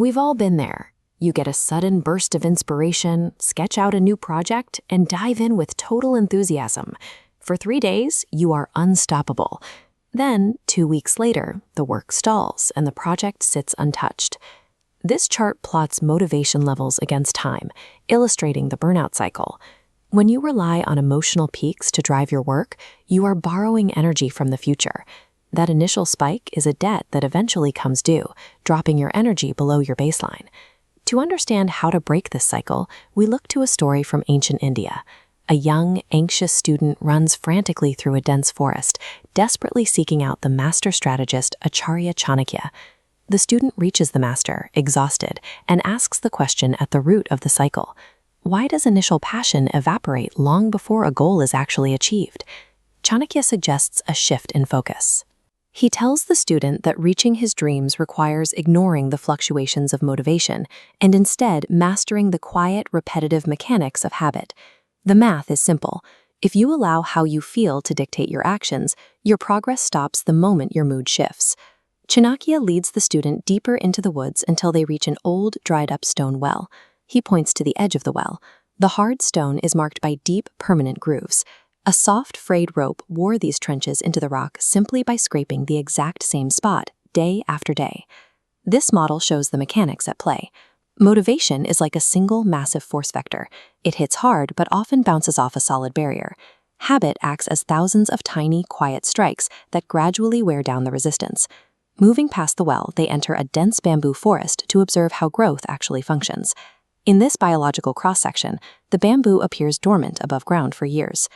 We've all been there. You get a sudden burst of inspiration, sketch out a new project, and dive in with total enthusiasm. For 3 days, you are unstoppable. Then, 2 weeks later, the work stalls and the project sits untouched. This chart plots motivation levels against time, illustrating the burnout cycle. When you rely on emotional peaks to drive your work, you are borrowing energy from the future. That initial spike is a debt that eventually comes due, dropping your energy below your baseline. To understand how to break this cycle, we look to a story from ancient India. A young, anxious student runs frantically through a dense forest, desperately seeking out the master strategist Acharya Chanakya. The student reaches the master, exhausted, and asks the question at the root of the cycle. Why does initial passion evaporate long before a goal is actually achieved? Chanakya suggests a shift in focus. He tells the student that reaching his dreams requires ignoring the fluctuations of motivation and instead mastering the quiet, repetitive mechanics of habit. The math is simple. If you allow how you feel to dictate your actions, your progress stops the moment your mood shifts. Chanakya leads the student deeper into the woods until they reach an old, dried-up stone well. He points to the edge of the well. The hard stone is marked by deep, permanent grooves. A soft, frayed rope wore these trenches into the rock simply by scraping the exact same spot, day after day. This model shows the mechanics at play. Motivation is like a single massive force vector. It hits hard but often bounces off a solid barrier. Habit acts as thousands of tiny, quiet strikes that gradually wear down the resistance. Moving past the well, they enter a dense bamboo forest to observe how growth actually functions. In this biological cross-section, the bamboo appears dormant above ground for years.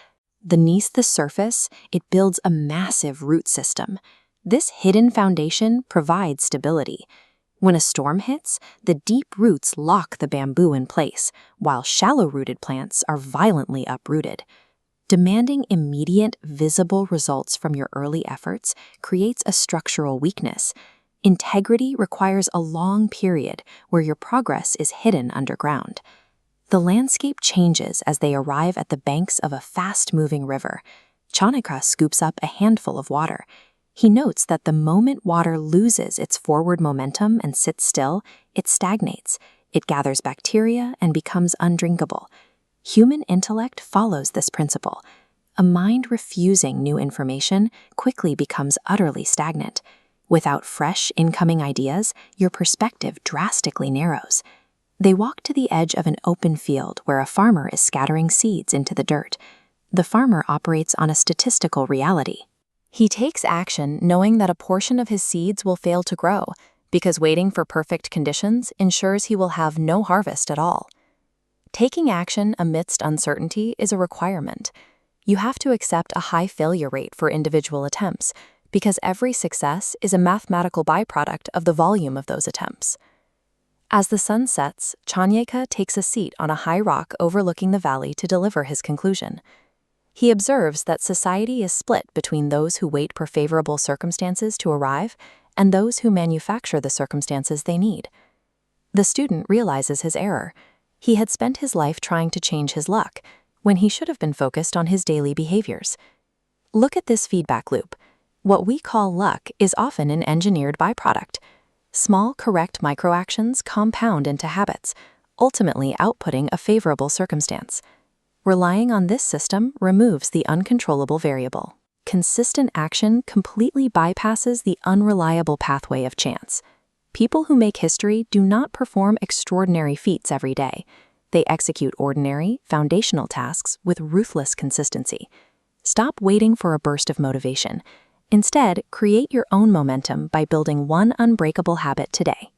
Beneath the surface, it builds a massive root system. This hidden foundation provides stability. When a storm hits, the deep roots lock the bamboo in place, while shallow-rooted plants are violently uprooted. Demanding immediate, visible results from your early efforts creates a structural weakness. Integrity requires a long period where your progress is hidden underground. The landscape changes as they arrive at the banks of a fast-moving river. Chanakya scoops up a handful of water. He notes that the moment water loses its forward momentum and sits still, it stagnates. It gathers bacteria and becomes undrinkable. Human intellect follows this principle. A mind refusing new information quickly becomes utterly stagnant. Without fresh, incoming ideas, your perspective drastically narrows. They walk to the edge of an open field where a farmer is scattering seeds into the dirt. The farmer operates on a statistical reality. He takes action knowing that a portion of his seeds will fail to grow, because waiting for perfect conditions ensures he will have no harvest at all. Taking action amidst uncertainty is a requirement. You have to accept a high failure rate for individual attempts, because every success is a mathematical byproduct of the volume of those attempts. As the sun sets, Chanakya takes a seat on a high rock overlooking the valley to deliver his conclusion. He observes that society is split between those who wait for favorable circumstances to arrive and those who manufacture the circumstances they need. The student realizes his error. He had spent his life trying to change his luck, when he should have been focused on his daily behaviors. Look at this feedback loop. What we call luck is often an engineered byproduct. Small, correct microactions compound into habits, ultimately outputting a favorable circumstance. Relying on this system removes the uncontrollable variable. Consistent action completely bypasses the unreliable pathway of chance. People who make history do not perform extraordinary feats every day. They execute ordinary, foundational tasks with ruthless consistency. Stop waiting for a burst of motivation. Instead, create your own momentum by building one unbreakable habit today.